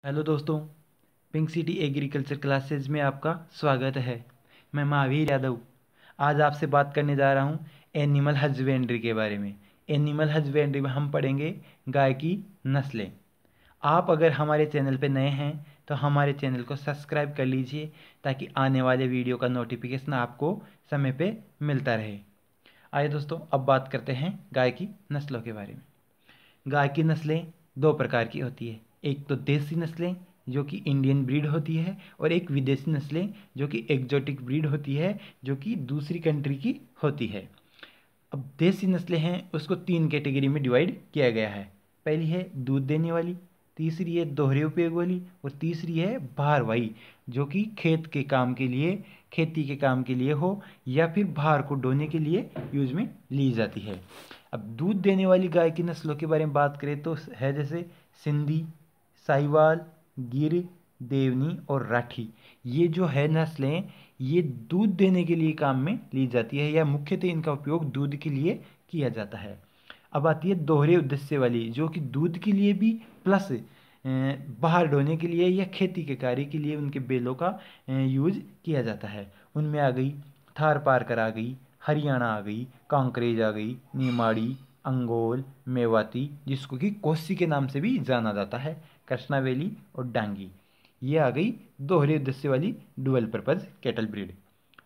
Hello दोस्तों, pink city agriculture classes में आपका स्वागत है। मैं महावीर यादव आज आपसे बात करने जा रहा हूँ एनिमल हस्बेंड्री के बारे में। एनिमल हस्बेंड्री में हम पढ़ेंगे गाय की नस्लें। आप अगर हमारे चैनल पर नए हैं तो हमारे चैनल को सब्सक्राइब कर लीजिए ताकि आने वाले वीडियो का नोटिफिकेशन आपको समय पे मिलता रहे। आइए दोस्तों, अब बात करते हैं गाय की नस्लों के बारे में। गाय की नस्लें दो प्रकार की होती है। एक तो देसी नस्लें जो कि इंडियन ब्रीड होती है, और एक विदेशी नस्लें जो कि एग्जोटिक ब्रीड होती है, जो कि दूसरी कंट्री की होती है। अब देसी नस्लें हैं उसको तीन कैटेगरी में डिवाइड किया गया है। पहली है दूध देने वाली, तीसरी है दोहरे उपयोग वाली, और तीसरी है भारवाही जो कि खेत के काम के लिए, खेती के काम के लिए हो या फिर भार को ढोने के लिए यूज में ली जाती है। अब दूध देने वाली गाय की नस्लों के बारे में बात करें तो है जैसे सिंधी, साहिवाल, गिर, देवनी और राठी। ये जो है नस्लें, ये दूध देने के लिए काम में ली जाती है या मुख्यतः इनका उपयोग दूध के लिए किया जाता है। अब आती है दोहरे उद्देश्य वाली जो कि दूध के लिए भी प्लस बाहर ढोने के लिए या खेती के कार्य के लिए उनके बैलों का यूज किया जाता है। उनमें आ गई थार पारकर, आ गई हरियाणा, आ गई कांकरेज, आ गई निमाड़ी, अंगोल, मेवाती जिसको कि कोसी के नाम से भी जाना जाता है, कृष्णावेली और डांगी। ये आ गई दोहरे उद्देश्य वाली डुअल पर्पज कैटल ब्रीड।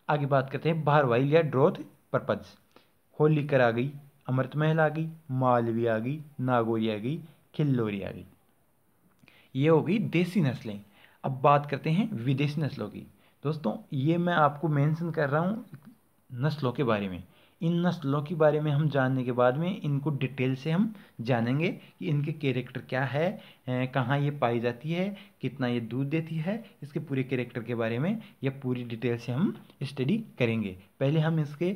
आगे बात करते हैं भारवाही या ड्रोथ पर्पज। होलीकर आ गई, अमृतमहल आ गई, मालवी आ गई, नागौरी आ गई, खिल्लोरी आ गई। ये हो गई देसी नस्लें। अब बात करते हैं विदेशी नस्लों की। दोस्तों, ये मैं आपको मेंशन कर रहा हूँ नस्लों के बारे में। इन नस्लों के बारे में हम जानने के बाद में इनको डिटेल से हम जानेंगे कि इनके कैरेक्टर क्या है, कहाँ ये पाई जाती है, कितना ये दूध देती है, इसके पूरे कैरेक्टर के बारे में या पूरी डिटेल से हम स्टडी करेंगे। पहले हम इसके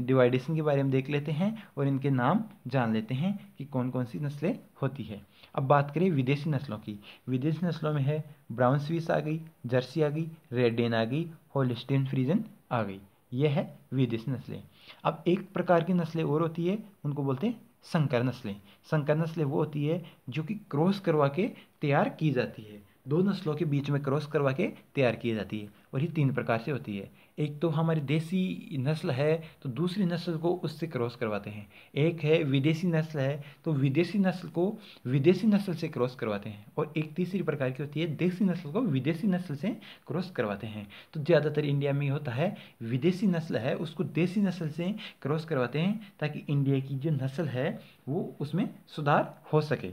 डिवाइडेशन के बारे में देख लेते हैं और इनके नाम जान लेते हैं कि कौन कौन सी नस्लें होती है। अब बात करें विदेशी नस्लों की। विदेशी नस्लों में है ब्राउन स्विस आ गई, जर्सी आ गई, रेड डेन आ गई, होल्स्टीन फ्रीजन आ गई। यह है विदेशी नस्लें। अब एक प्रकार की नस्लें और होती है, उनको बोलते हैं संकर नस्लें। संकर नस्लें वो होती है जो कि क्रॉस करवा के तैयार की जाती है, दो नस्लों के बीच में क्रॉस करवा के तैयार की जाती है। और ये तीन प्रकार से होती है। एक तो हमारी देसी नस्ल है तो दूसरी नस्ल को उससे क्रॉस करवाते हैं। एक है विदेशी नस्ल है तो विदेशी नस्ल को विदेशी नस्ल से क्रॉस करवाते हैं। और एक तीसरी प्रकार की होती है देसी नस्ल को विदेशी नस्ल से क्रॉस करवाते हैं। तो ज़्यादातर इंडिया में होता है विदेशी नस्ल है उसको देसी नस्ल से क्रॉस करवाते हैं ताकि इंडिया की जो नस्ल है वो उसमें सुधार हो सके।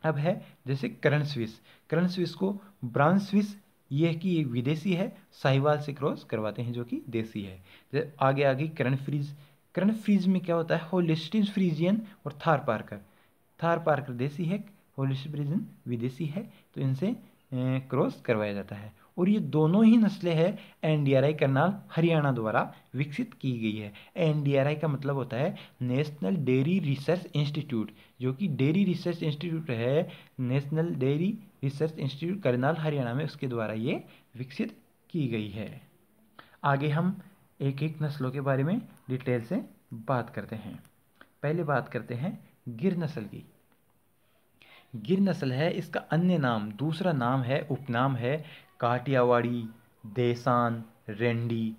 अब है जैसे करण स्विस। करण स्विस को ब्राउन स्विस, ये कि ये विदेशी है, साहिवाल से क्रॉस करवाते हैं जो कि देसी है। जैसे आगे आ गई करण फ्रीज। करण फ्रीज में क्या होता है, होलिस्टीन फ्रीजियन और थार पारकर। थार पारकर देसी है, होलिस्टीन फ्रीजियन विदेशी है, तो इनसे क्रॉस करवाया जाता है। और ये दोनों ही नस्लें हैं एनडीआरआई करनाल हरियाणा द्वारा विकसित की गई है। एनडीआरआई का मतलब होता है नेशनल डेयरी रिसर्च इंस्टीट्यूट, जो कि डेयरी रिसर्च इंस्टीट्यूट है, national dairy research institute Karnal Haryana में, उसके द्वारा ये विकसित की गई है। आगे हम एक एक नस्लों के बारे में डिटेल से बात करते हैं। पहले बात करते हैं गिर नस्ल की। गिर नस्ल है, इसका अन्य नाम, दूसरा नाम है, उपनाम है काठियावाड़ी, देसान, रेंडी।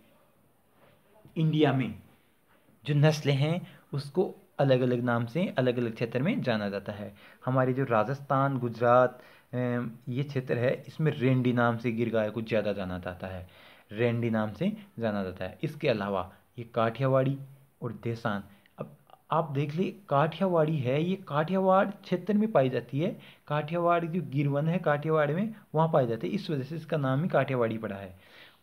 इंडिया में जो नस्लें हैं उसको अलग अलग नाम से अलग अलग क्षेत्र में जाना जाता है। हमारे जो राजस्थान, गुजरात ये क्षेत्र है, इसमें रेंडी नाम से गिर गाय को ज़्यादा जाना जाता है, रेंडी नाम से जाना जाता है। इसके अलावा ये काठियावाड़ी और देसान। अब आप देख ली, काठियावाड़ी है, ये काठियावाड़ क्षेत्र में पाई जाती है। काठियावाड़ जो गिरवन है काठियावाड़ में, वहाँ पाई जाती है, इस वजह से इसका नाम ही काठियावाड़ी पड़ा है।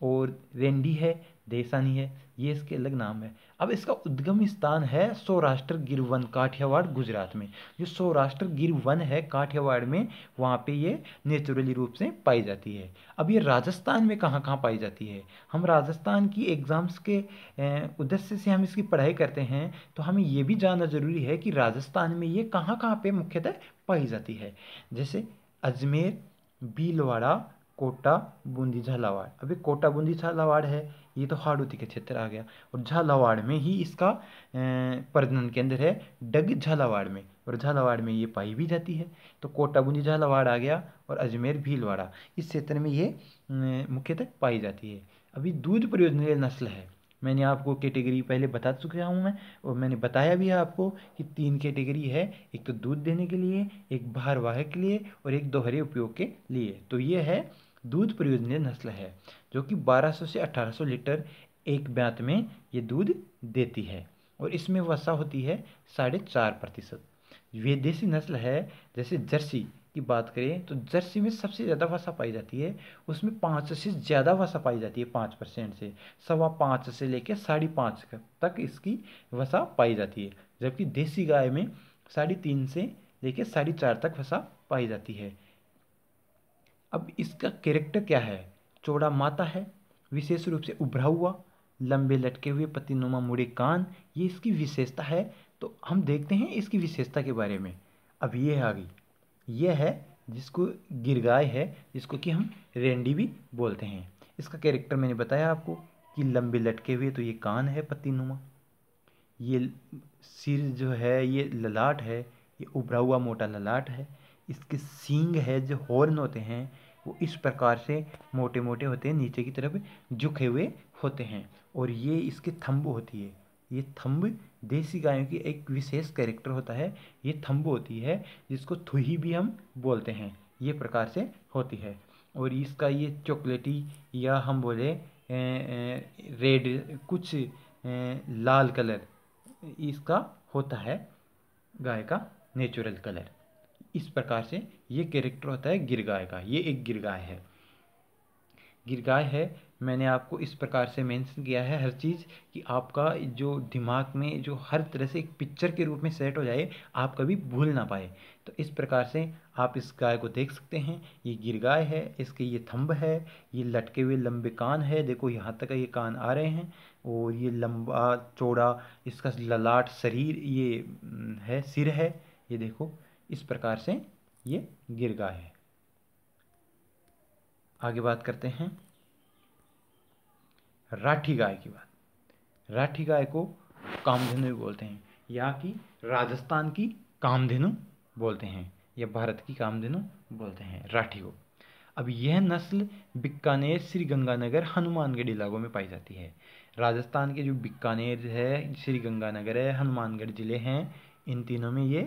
और रेंडी है, देसानी है, ये इसके अलग नाम है। अब इसका उद्गम स्थान है सौराष्ट्र गिर वन काठियावाड़ गुजरात में। जो सौराष्ट्र गिर वन है काठियावाड़ में, वहाँ पे ये नेचुरली रूप से पाई जाती है। अब ये राजस्थान में कहाँ कहाँ पाई जाती है, हम राजस्थान की एग्जाम्स के उद्देश्य से हम इसकी पढ़ाई करते हैं तो हमें ये भी जानना जरूरी है कि राजस्थान में ये कहाँ कहाँ पे मुख्यतः पाई जाती है। जैसे अजमेर, भीलवाड़ा, कोटा, बूंदी, झालावाड़। अभी कोटा, बूंदी, झालावाड़ है, ये तो हाड़ौती के क्षेत्र आ गया। और झालावाड़ में ही इसका प्रजनन केंद्र है, डग झालावाड़ में, और झालावाड़ में ये पाई भी जाती है। तो कोटा, बूंदी, झालावाड़ आ गया। और अजमेर भीलवाड़ा, इस क्षेत्र में ये मुख्यतः पाई जाती है। अभी दूध प्रयोजनीय नस्ल है, मैंने आपको कैटेगरी पहले बता चुका हूँ मैं, और मैंने बताया भी है आपको कि 3 कैटेगरी है, एक तो दूध देने के लिए, एक भारवाहक के लिए, और एक दोहरे उपयोग के लिए। तो ये है दूध प्रयोजनीय नस्ल है, जो कि 1200 से 1800 लीटर एक ब्यात में ये दूध देती है, और इसमें वसा होती है 4.5%। विदेशी नस्ल है, जैसे जर्सी की बात करें तो जर्सी में सबसे ज़्यादा वसा पाई जाती है, उसमें 5 से ज़्यादा वसा पाई जाती है, 5% से 5.25 से लेकर 5.5 तक इसकी वसा पाई जाती है, जबकि देसी गाय में 3.5 से लेकर 4.5 तक वसा पाई जाती है। अब इसका कैरेक्टर क्या है? चौड़ा माथा है, विशेष रूप से उभरा हुआ, लंबे लटके हुए पत्तीनुमा मुड़े कान, ये इसकी विशेषता है। तो हम देखते हैं इसकी विशेषता के बारे में। अब ये है आगे, ये है जिसको गिरगाय है, जिसको कि हम रेंडी भी बोलते हैं। इसका कैरेक्टर मैंने बताया आपको कि लंबे लटके हुए, तो ये कान है पत्तीनुमा, ये सिर जो है ये ललाट है, ये उभरा हुआ मोटा ललाट है। इसके सींग है, जो हॉर्न होते हैं वो इस प्रकार से मोटे मोटे होते हैं, नीचे की तरफ झुके हुए होते हैं, और ये इसके थंब होती है। ये थंब देसी गायों की एक विशेष कैरेक्टर होता है, ये थंब होती है, जिसको थुही भी हम बोलते हैं, ये प्रकार से होती है। और इसका ये चॉकलेटी या हम बोले रेड, कुछ लाल कलर इसका होता है, गाय का नेचुरल कलर। इस प्रकार से ये कैरेक्टर होता है गिरगाय का। ये एक गिरगाय है, गिरगाय है। मैंने आपको इस प्रकार से मेंशन किया है हर चीज़, कि आपका जो दिमाग में जो हर तरह से एक पिक्चर के रूप में सेट हो जाए, आप कभी भूल ना पाए। तो इस प्रकार से आप इस गाय को देख सकते हैं, ये गिरगाय है, इसके ये थंब है, ये लटके हुए लंबे कान है, देखो यहाँ तक ये कान आ रहे हैं, और ये लंबा चौड़ा इसका ललाट शरीर ये है, सिर है, ये देखो। इस प्रकार से ये गिरगाय है। आगे बात करते हैं राठी गाय की बात। राठी गाय को कामधेनु भी बोलते हैं, यहाँ की राजस्थान की कामधेनु बोलते हैं, या भारत की कामधेनु बोलते हैं राठी को। अब यह नस्ल बीकानेर, श्रीगंगानगर, हनुमानगढ़ इलाकों में पाई जाती है। राजस्थान के जो बीकानेर है, श्रीगंगानगर है, हनुमानगढ़ जिले हैं, इन तीनों में ये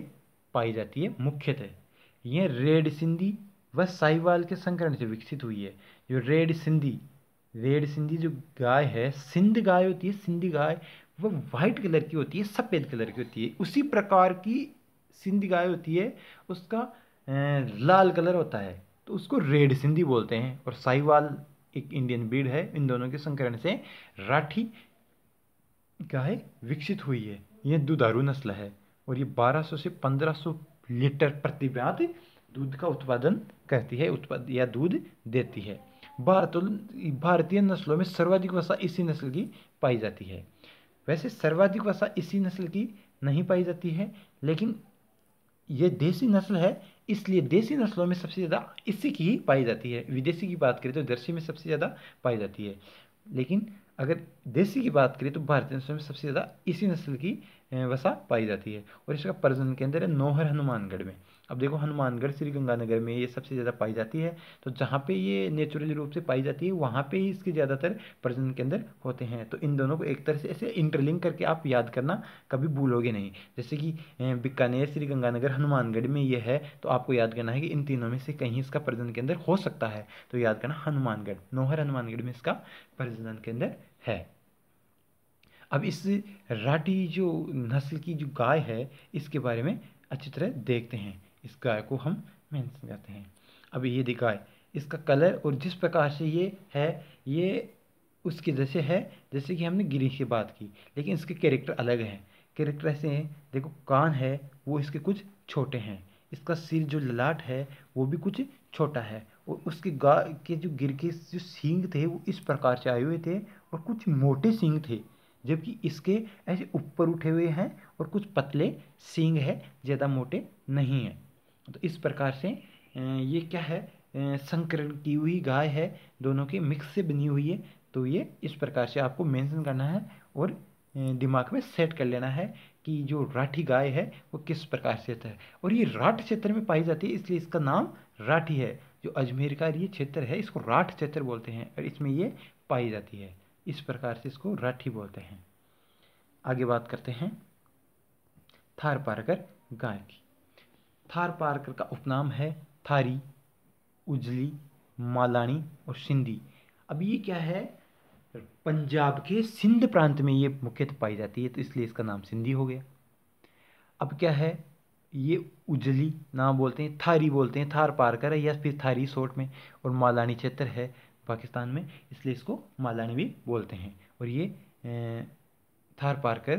पाई जाती है मुख्यतः। यह रेड सिंधी व साहिवाल के संकरण से विकसित हुई है। जो रेड सिंधी जो गाय है, सिंध गाय होती है, सिंधी गाय वह वाइट कलर की होती है, सफ़ेद कलर की होती है। उसी प्रकार की सिंधी गाय होती है, उसका लाल कलर होता है, तो उसको रेड सिंधी बोलते हैं। और साहिवाल एक इंडियन ब्रीड है, इन दोनों के संकरण से राठी गाय विकसित हुई है। यह दुधारू नस्ल है, और ये 1200 से 1500 लीटर प्रति ब्यात दूध का उत्पादन करती है, या दूध देती है। भारतीय नस्लों में सर्वाधिक वसा इसी नस्ल की पाई जाती है। वैसे सर्वाधिक वसा इसी नस्ल की नहीं पाई जाती है, लेकिन ये देसी नस्ल है, इसलिए देसी नस्लों में सबसे ज़्यादा इसी की ही पाई जाती है। विदेशी की बात करें तो जर्सी में सबसे ज़्यादा पाई जाती है, लेकिन अगर देसी की बात करें तो भारतीय नस्लों में सबसे ज़्यादा इसी नस्ल की वसा पाई जाती है। और इसका प्रजनन केंद्र है नौहर, हनुमानगढ़ में। अब देखो, हनुमानगढ़, श्रीगंगानगर में ये सबसे ज़्यादा पाई जाती है, तो जहाँ पे ये नेचुरली रूप से पाई जाती है वहाँ पे ही इसके ज़्यादातर प्रजनन केंद्र होते हैं। तो इन दोनों को एक तरह से ऐसे इंटरलिंक करके आप याद करना, कभी भूलोगे नहीं। जैसे कि बीकानेर, श्रीगंगानगर, हनुमानगढ़ में ये है, तो आपको याद करना है कि इन तीनों में से कहीं इसका प्रजनन केंद्र हो सकता है, तो याद करना हनुमानगढ़, नौहर हनुमानगढ़ में इसका प्रजनन केंद्र है। अब इस राठी जो नस्ल की जो गाय है, इसके बारे में अच्छी तरह देखते हैं। इस गाय को हम मेंशन करते हैं। अब ये गाय, इसका कलर और जिस प्रकार से ये है, ये उसके जैसे है जैसे कि हमने गिरी की बात की, लेकिन इसके कैरेक्टर अलग हैं। कैरेक्टर ऐसे हैं, देखो कान है वो इसके कुछ छोटे हैं, इसका सिर जो ललाट है वो भी कुछ छोटा है, और उसके गाय के जो गिर के जो सींग थे वो इस प्रकार से आए हुए थे, और कुछ मोटे सींग थे, जबकि इसके ऐसे ऊपर उठे हुए हैं और कुछ पतले सींग है, ज़्यादा मोटे नहीं हैं। तो इस प्रकार से ये क्या है, संकरण की हुई गाय है, दोनों के मिक्स से बनी हुई है। तो ये इस प्रकार से आपको मेंशन करना है और दिमाग में सेट कर लेना है कि जो राठी गाय है वो किस प्रकार से है। और ये राठ क्षेत्र में पाई जाती है, इसलिए इसका नाम राठी है। जो अजमेर का ये क्षेत्र है इसको राठ क्षेत्र बोलते हैं और इसमें ये पाई जाती है। इस प्रकार से इसको राठी बोलते हैं। आगे बात करते हैं थारपारकर गाय की। थारपारकर का उपनाम है थारी, उजली, मालानी और सिंधी। अब ये क्या है, पंजाब के सिंध प्रांत में ये मुख्यतः पाई जाती है, तो इसलिए इसका नाम सिंधी हो गया। अब क्या है, ये उजली नाम बोलते हैं, थारी बोलते हैं, थार पारकर है या फिर थारी शॉर्ट में, और मालानी क्षेत्र है पाकिस्तान में, इसलिए इसको मालानी भी बोलते हैं। और ये थार पारकर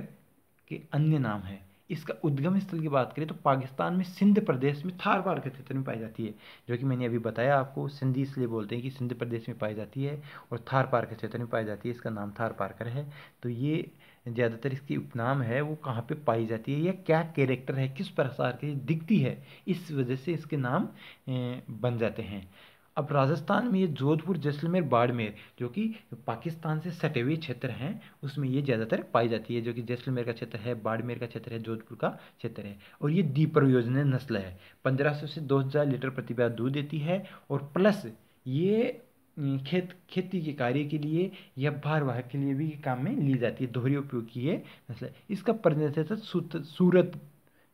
के अन्य नाम है। इसका उद्गम स्थल की बात करें तो पाकिस्तान में सिंध प्रदेश में थार पारकर क्षेत्र में पाई जाती है, जो कि मैंने अभी बताया आपको। सिंधी इसलिए बोलते हैं कि सिंध प्रदेश में पाई जाती है और थार पारकर क्षेत्र में पाई जाती है, इसका नाम थार पारकर है। तो ये ज़्यादातर इसकी उपनाम है वो कहाँ पे पाई जाती है या क्या कैरेक्टर है, किस प्रकार की दिखती है, इस वजह से इसके नाम बन जाते हैं। अब राजस्थान में ये जोधपुर, जैसलमेर, बाड़मेर जो कि पाकिस्तान से सटे हुए क्षेत्र हैं उसमें ये ज़्यादातर पाई जाती है, जो कि जैसलमेर का क्षेत्र है, बाड़मेर का क्षेत्र है, जोधपुर का क्षेत्र है। और ये दीप्रयोजन नस्ल है, 1500 से 2000 लीटर प्रति ब्याह दूध देती है। और प्लस ये खेती के कार्य के लिए या भारवाहक के लिए भी काम में ली जाती है, दोहरे उपयोग की ये नस्ल है। इसका प्रजनन क्षेत्र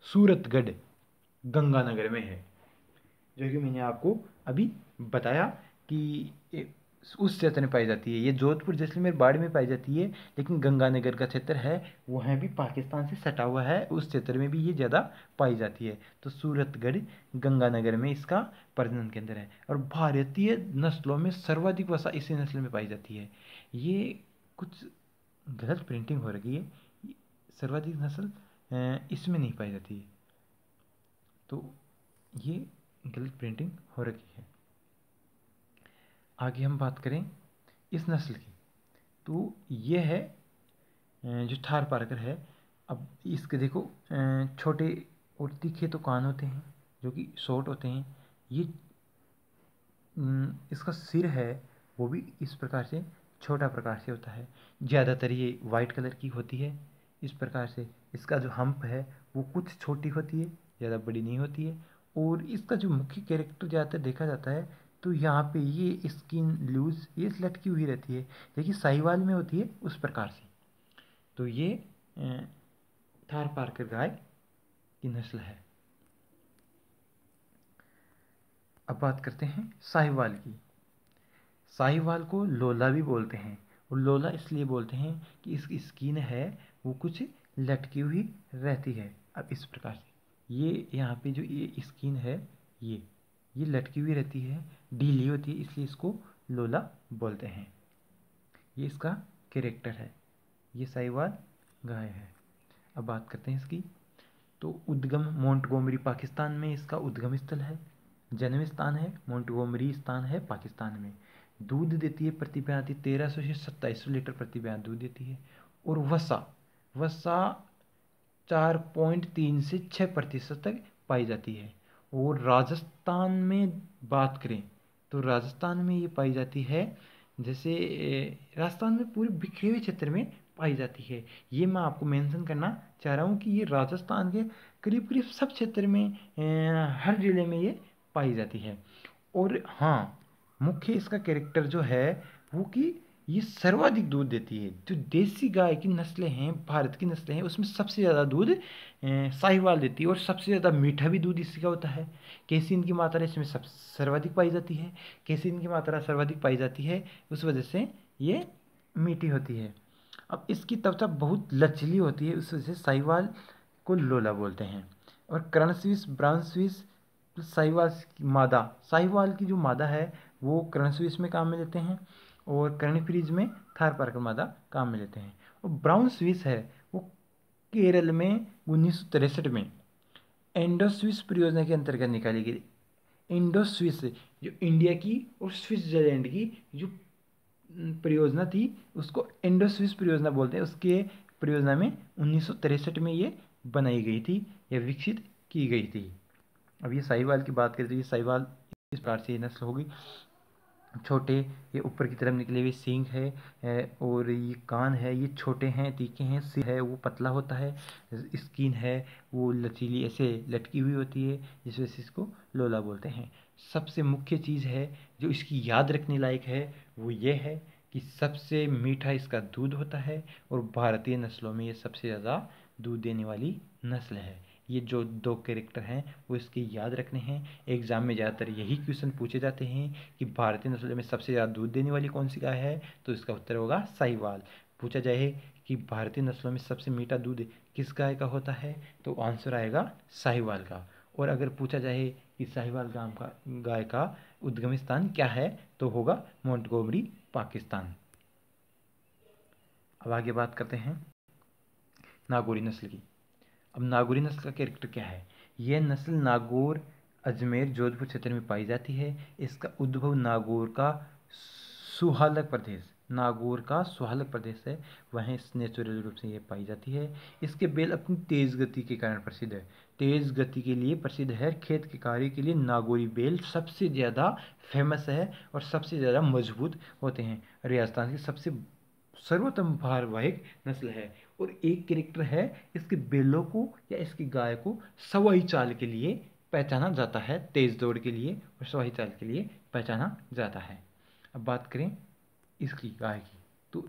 सूरतगढ़ गंगानगर में है, जो कि मैंने आपको अभी बताया कि उस क्षेत्र में पाई जाती है। ये जोधपुर, जैसलमेर, बाड़मेर में पाई जाती है, लेकिन गंगानगर का क्षेत्र है वह भी पाकिस्तान से सटा हुआ है, उस क्षेत्र में भी ये ज़्यादा पाई जाती है। तो सूरतगढ़ गंगानगर में इसका प्रजनन केंद्र है। और भारतीय नस्लों में सर्वाधिक वसा इसी नस्ल में पाई जाती है। ये कुछ गलत प्रिंटिंग हो रही है, सर्वाधिक नस्ल इसमें नहीं पाई जाती है, तो ये गलत प्रिंटिंग हो रखी है। आगे हम बात करें इस नस्ल की, तो ये है जो थार पारकर है। अब इसके देखो छोटे और तीखे तो कान होते हैं जो कि शॉर्ट होते हैं। ये इसका सिर है वो भी इस प्रकार से छोटा प्रकार से होता है, ज़्यादातर ये वाइट कलर की होती है। इस प्रकार से इसका जो हम्प है वो कुछ छोटी होती है, ज़्यादा बड़ी नहीं होती है। और इसका जो मुख्य कैरेक्टर ज़्यादातर देखा जाता है तो यहाँ पे ये स्किन लूज ये लटकी हुई रहती है, देखिए साहिवाल में होती है उस प्रकार से। तो ये थार पारकर गाय की नस्ल है। अब बात करते हैं साहिवाल की। साहिवाल को लोला भी बोलते हैं, और लोला इसलिए बोलते हैं कि इसकी स्किन है वो कुछ लटकी हुई रहती है। अब इस प्रकार से ये यहाँ पे जो ये स्किन है ये लटकी हुई रहती है, ढीली होती है, इसलिए इसको लोला बोलते हैं। ये इसका कैरेक्टर है, ये साहिवाल गाय है। अब बात करते हैं इसकी, तो उद्गम मोंटगोमरी पाकिस्तान में इसका उद्गम स्थल है, जन्म स्थान है मोंटगोमरी स्थान है पाकिस्तान में। दूध देती है प्रति ब्याह 1300 से 2700 लीटर प्रति ब्याह दूध देती है। और वसा 4.3 से 6% तक पाई जाती है। और राजस्थान में बात करें तो राजस्थान में ये पाई जाती है, जैसे राजस्थान में पूरे बिखरे हुए क्षेत्र में पाई जाती है। ये मैं आपको मेंशन करना चाह रहा हूँ कि ये राजस्थान के करीब करीब सब क्षेत्र में हर जिले में ये पाई जाती है। और हाँ, मुख्य इसका कैरेक्टर जो है वो कि ये सर्वाधिक दूध देती है। जो देसी गाय की नस्लें हैं, भारत की नस्लें हैं, उसमें सबसे ज़्यादा दूध साहिवाल देती है, और सबसे ज़्यादा मीठा भी दूध इसी का होता है। कैसीन की मात्रा इसमें सब सर्वाधिक पाई जाती है, कैसीन की मात्रा सर्वाधिक पाई जाती है, उस वजह से ये मीठी होती है। अब इसकी त्वचा बहुत लचीली होती है, उस वजह से साहिवाल को लोला बोलते हैं। और कर्ण स्विस, ब्राउन स्विस, साहिवाल की जो मादा है वो कर्ण स्विस में काम में लेते हैं, और कर्ण फ्रीज में थार पारकर मादा काम में लेते हैं। और ब्राउन स्विस है वो केरल में 1963 में इंडो स्विस परियोजना के अंतर्गत निकाली गई। इंडो स्विस जो इंडिया की और स्विट्जरलैंड की जो परियोजना थी उसको इंडो स्विस परियोजना बोलते हैं। उसके परियोजना में 1963 में ये बनाई गई थी या विकसित की गई थी। अब ये साहिवाल की बात करें तो ये साहिवाल इस प्रकार से नस्ल होगी। छोटे ये ऊपर की तरफ निकले हुए सींग है, और ये कान है ये छोटे हैं, तीखे हैं। सिर है वो पतला होता है, स्किन है वो लचीली ऐसे लटकी हुई होती है, जिस वजह से इसको लोला बोलते हैं। सबसे मुख्य चीज़ है जो इसकी याद रखने लायक है वो ये है कि सबसे मीठा इसका दूध होता है और भारतीय नस्लों में ये सबसे ज़्यादा दूध देने वाली नस्ल है। ये जो दो कैरेक्टर हैं वो इसके याद रखने हैं। एग्ज़ाम में ज़्यादातर यही क्वेश्चन पूछे जाते हैं कि भारतीय नस्लों में सबसे ज़्यादा दूध देने वाली कौन सी गाय है, तो इसका उत्तर होगा साहिवाल। पूछा जाए कि भारतीय नस्लों में सबसे मीठा दूध किस गाय का होता है, तो आंसर आएगा साहिवाल का। और अगर पूछा जाए कि साहिवाल गाय का उद्गम स्थान क्या है, तो होगा मोंटगोमरी, पाकिस्तान। अब आगे बात करते हैं नागौरी नस्ल की। अब नागौरी नस्ल का कैरेक्टर क्या है? यह नस्ल नागौर, अजमेर, जोधपुर क्षेत्र में पाई जाती है। इसका उद्भव नागौर का सुहालक प्रदेश है, वहीं नेचुरल रूप से यह पाई जाती है। इसके बेल अपनी तेज गति के कारण प्रसिद्ध है। तेज गति के लिए प्रसिद्ध है। खेत के कार्य के लिए नागौरी बेल सबसे ज़्यादा फेमस है और सबसे ज़्यादा मजबूत होते हैं। राजस्थान की सबसे सर्वोत्तम भारवाहक नस्ल है। और एक कैरेक्टर है, इसके बेलों को या इसकी गाय को सवाई चाल के लिए पहचाना जाता है, तेज दौड़ के लिए और सवाई चाल के लिए पहचाना जाता है। अब बात करें इसकी गाय की, तो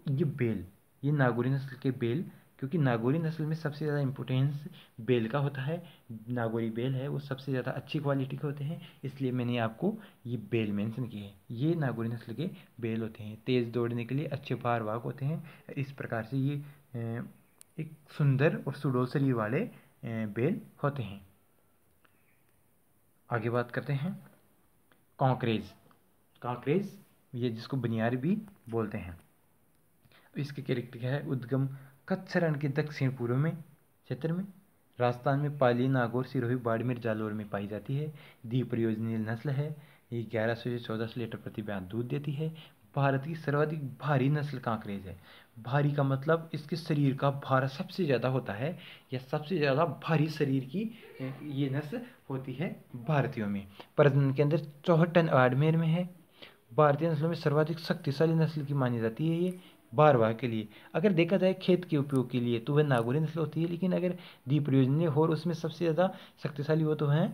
ये नागौरी नस्ल के बेल, क्योंकि नागौरी नस्ल में सबसे ज़्यादा इम्पोर्टेंस बेल का होता है, नागौरी बेल है वो सबसे ज़्यादा अच्छी क्वालिटी के होते हैं, इसलिए मैंने आपको ये बेल मेंशन किए हैं। ये नागौरी नस्ल के बेल होते हैं, तेज़ दौड़ने के लिए अच्छे भारवाहक होते हैं। इस प्रकार से ये एक सुंदर और सुडौल शरीर वाले बेल होते हैं। आगे बात करते हैं कांकरेज, ये जिसको बनियारी भी बोलते हैं। इसके कैरेक्टर क्या है? उद्गम कच्छ रण के दक्षिण पूर्व में क्षेत्र में, राजस्थान में पाली, नागौर, सिरोही, बाड़मेर, जालौर में पाई जाती है। द्विप्रयोजनीय नस्ल है। ये 1100 से 1400 लीटर प्रति ब्याज दूध देती है। भारत की सर्वाधिक भारी नस्ल कांकरेज है। भारी का मतलब इसके शरीर का भार सबसे ज़्यादा होता है, या सबसे ज़्यादा भारी शरीर की ये नस्ल होती है भारतीयों में। प्रजनन के अंदर 64 टन बाड़मेर में है। भारतीय नस्लों में सर्वाधिक शक्तिशाली नस्ल की मानी जाती है ये भारवाह के लिए। अगर देखा जाए खेत के उपयोग के लिए तो वह नागौरी नस्ल होती है, लेकिन अगर द्विप्रयोजनीय हो और उसमें सबसे ज़्यादा शक्तिशाली हो तो वह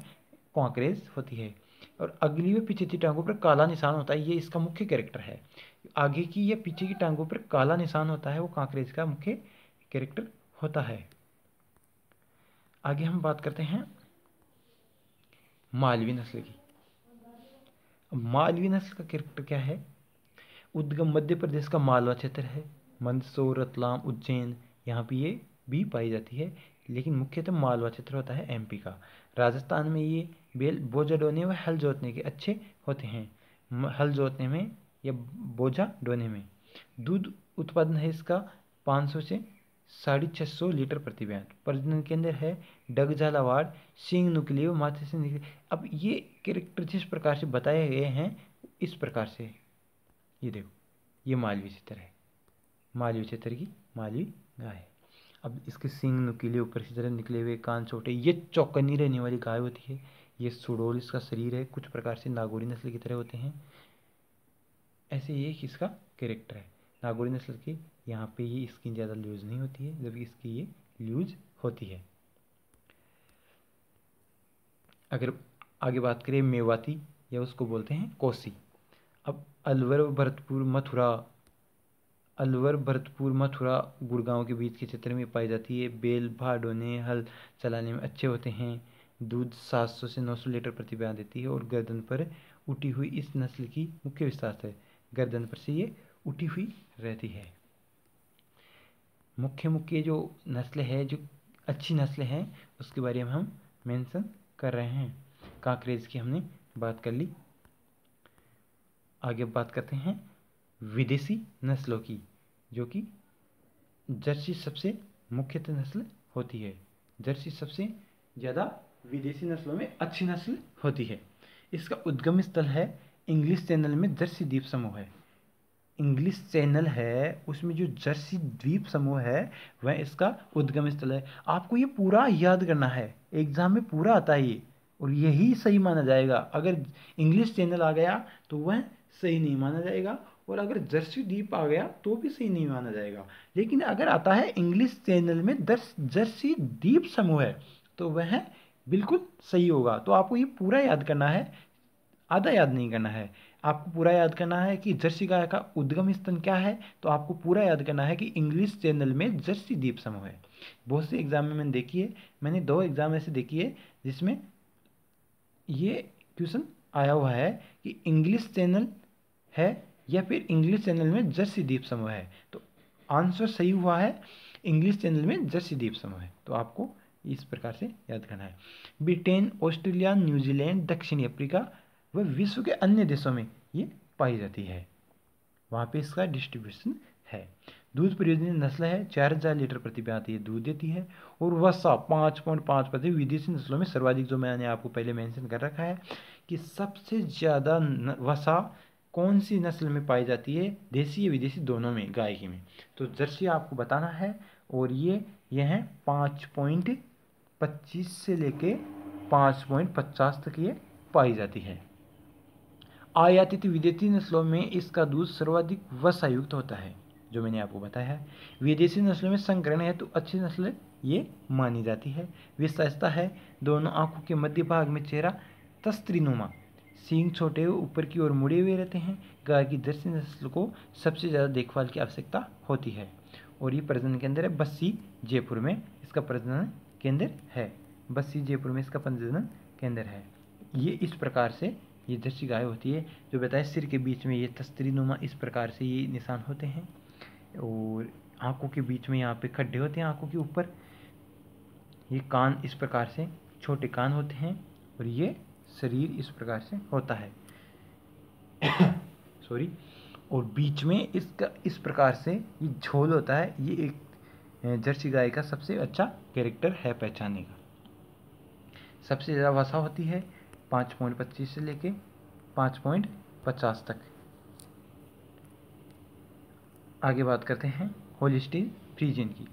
कांकरेज होती है। और अगली व पीछे की टांगों पर काला निशान होता है, ये इसका मुख्य कैरेक्टर है। आगे की या पीछे की टांगों पर काला निशान होता है, वो कांकरेज का मुख्य कैरेक्टर होता है। आगे हम बात करते हैं मालवी नस्ल की। मालवी नस्ल का कैरेक्टर क्या है? उद्गम मध्य प्रदेश का मालवा क्षेत्र है। मंदसौर, रतलाम, उज्जैन, यहाँ पे ये भी पाई जाती है, लेकिन मुख्यतः मालवा क्षेत्र होता है एमपी का। राजस्थान में ये बेल बोझा ढोने व हल जोतने के अच्छे होते हैं, हल जोतने में या बोझा ढोने में। दूध उत्पादन है इसका 500 से 650 लीटर प्रति ब्याज। प्रजनन के अंदर है डग, झालावाड़, सींग नुकीले व माथे से निकले। अब ये कैरेक्टर जिस प्रकार से बताए गए हैं इस प्रकार से, ये देखो, ये मालवी क्षेत्र है, मालवी क्षेत्र की मालवी गाय है। अब इसके सींग नुकीले, ऊपर की तरह निकले हुए, कान छोटे, ये चौकन्नी रहने वाली गाय होती है। ये सुडौल इसका शरीर है, कुछ प्रकार से नागौरी नस्ल की तरह होते हैं। ऐसे ये इसका कैरेक्टर है। नागौरी नस्ल की यहाँ पे ये स्किन ज़्यादा लूज नहीं होती है, जबकि इसकी ये लूज होती है। अगर आगे बात करें मेवाती, या उसको बोलते हैं कोसी। अब अलवर, भरतपुर, मथुरा, गुड़गांव के बीच के क्षेत्र में पाई जाती है। बेल भार ढोने, हल चलाने में अच्छे होते हैं। दूध 700 से 900 लीटर प्रति ब्याज देती है। और गर्दन पर उठी हुई इस नस्ल की मुख्य विशेषता है, गर्दन पर से ये उठी हुई रहती है। मुख्य जो नस्ल है, जो अच्छी नस्ल है, उसके बारे में हम मेंशन कर रहे हैं। कांकरेज की हमने बात कर ली। आगे बात करते हैं विदेशी नस्लों की, जो कि जर्सी सबसे मुख्यतः नस्ल होती है। जर्सी सबसे ज़्यादा विदेशी नस्लों में अच्छी नस्ल होती है। इसका उद्गम स्थल है इंग्लिश चैनल में जर्सी द्वीप समूह है। इंग्लिश चैनल है उसमें जो जर्सी द्वीप समूह है वह इसका उद्गम स्थल है। आपको ये पूरा याद करना है, एग्जाम में पूरा आता है ये, और यही सही माना जाएगा। अगर इंग्लिश चैनल आ गया तो वह सही नहीं माना जाएगा, और अगर जर्सी द्वीप आ गया तो भी सही नहीं माना जाएगा। लेकिन अगर आता है इंग्लिश चैनल में जर्सी द्वीप समूह है तो वह बिल्कुल सही होगा। तो आपको ये पूरा याद करना है। आधा याद नहीं करना है, आपको पूरा याद करना है कि जर्सी गाय का उद्गम स्तन क्या है, तो आपको पूरा याद करना है कि इंग्लिश चैनल में जर्सी द्वीप समूह है। बहुत से एग्जाम में मैंने देखी है, मैंने 2 एग्जाम ऐसे देखी है जिसमें ये क्वेश्चन आया हुआ है कि इंग्लिश चैनल है या फिर इंग्लिश चैनल में जर्सी द्वीप समूह है। तो आंसर सही हुआ है, इंग्लिश चैनल में जर्सी द्वीप समूह है। तो आपको इस प्रकार से याद करना है। ब्रिटेन, ऑस्ट्रेलिया, न्यूजीलैंड, दक्षिणी अफ्रीका व विश्व के अन्य देशों में ये पाई जाती है, वहाँ पे इसका डिस्ट्रीब्यूशन है। दूध परियोजना नस्ल है, 4000 लीटर प्रति ब्यात ये दूध देती है। और वसा 5.5%। विदेशी नस्लों में सर्वाधिक, जो मैंने आपको पहले मेंशन कर रखा है कि सबसे ज़्यादा वसा कौन सी नस्ल में पाई जाती है, देसी या विदेशी दोनों में, गाय की में, तो जर्सी आपको बताना है। और ये है 5.25 से लेके 5.50 तक ये पाई जाती है। आयातित विदेशी नस्लों में इसका दूध सर्वाधिक वसा युक्त होता है, जो मैंने आपको बताया है। विदेशी नस्लों में संकरण है तो अच्छी नस्ल ये मानी जाती है। विशेषता है, दोनों आंखों के मध्य भाग में चेहरा तस्त्रीनुमा, सींग छोटे हुए ऊपर की ओर मुड़े हुए रहते हैं। गाय की जर्सी नस्ल को सबसे ज़्यादा देखभाल की आवश्यकता होती है। और ये प्रजनन केंद्र है बस्सी जयपुर में, इसका प्रजनन केंद्र है। बस्सी जयपुर में इसका प्रजनन केंद्र है। ये इस प्रकार से ये जर्सी गाय होती है, जो बताया सिर के बीच में ये तस्तरीनुमा इस प्रकार से ये निशान होते हैं। और आंखों के बीच में यहाँ पे खड्डे होते हैं, आंखों के ऊपर ये कान इस प्रकार से छोटे कान होते हैं। और ये शरीर इस प्रकार से होता है सॉरी। और बीच में इसका इस प्रकार से ये झोल होता है। ये एक जर्सी गाय का सबसे अच्छा कैरेक्टर है पहचानने का। सबसे ज़्यादा वसा होती है 5.25 से लेके 5.50 तक। आगे बात करते हैं होल्स्टीन फ्रीजियन की।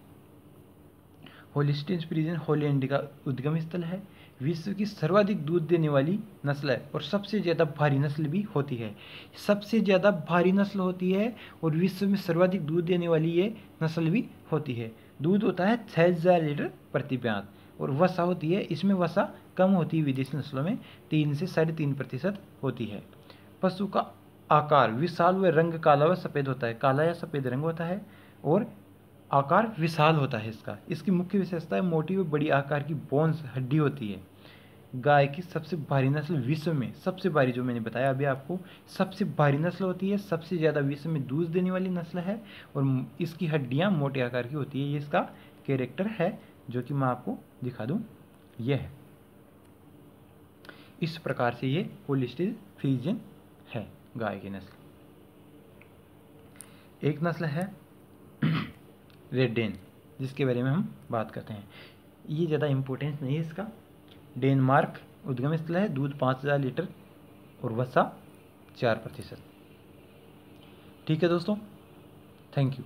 होल्स्टीन फ्रीजियन हॉलैंड का उद्गम स्थल है, विश्व की सर्वाधिक दूध देने वाली नस्ल है और सबसे ज़्यादा भारी नस्ल भी होती है। सबसे ज़्यादा भारी नस्ल होती है और विश्व में सर्वाधिक दूध देने वाली ये नस्ल भी होती है। दूध होता है 6000 लीटर प्रति ब्यात। और वसा होती है, इसमें वसा कम होती है विदेशी नस्लों में, 3 से 3.5% होती है। पशु का आकार विशाल व रंग काला व सफ़ेद होता है, काला या सफ़ेद रंग होता है। और आकार विशाल होता है इसका। इसकी मुख्य विशेषता है मोटी व बड़ी आकार की बोन्स, हड्डी होती है। गाय की सबसे भारी नस्ल विश्व में, सबसे भारी जो मैंने बताया अभी आपको, सबसे भारी नस्ल होती है, सबसे ज़्यादा विश्व में दूध देने वाली नस्ल है। और इसकी हड्डियाँ मोटे आकार की होती है। ये इसका कैरेक्टर है, जो कि मैं आपको दिखा दूँ, यह है। इस प्रकार से ये होल्स्टीन फ्रीजियन है गाय की नस्ल। एक नस्ल है रेड डेन, जिसके बारे में हम बात करते हैं। ये ज़्यादा इम्पोर्टेंस नहीं है इसका। डेनमार्क उद्गम स्थल है, दूध 5000 लीटर और वसा 4%। ठीक है दोस्तों, थैंक यू।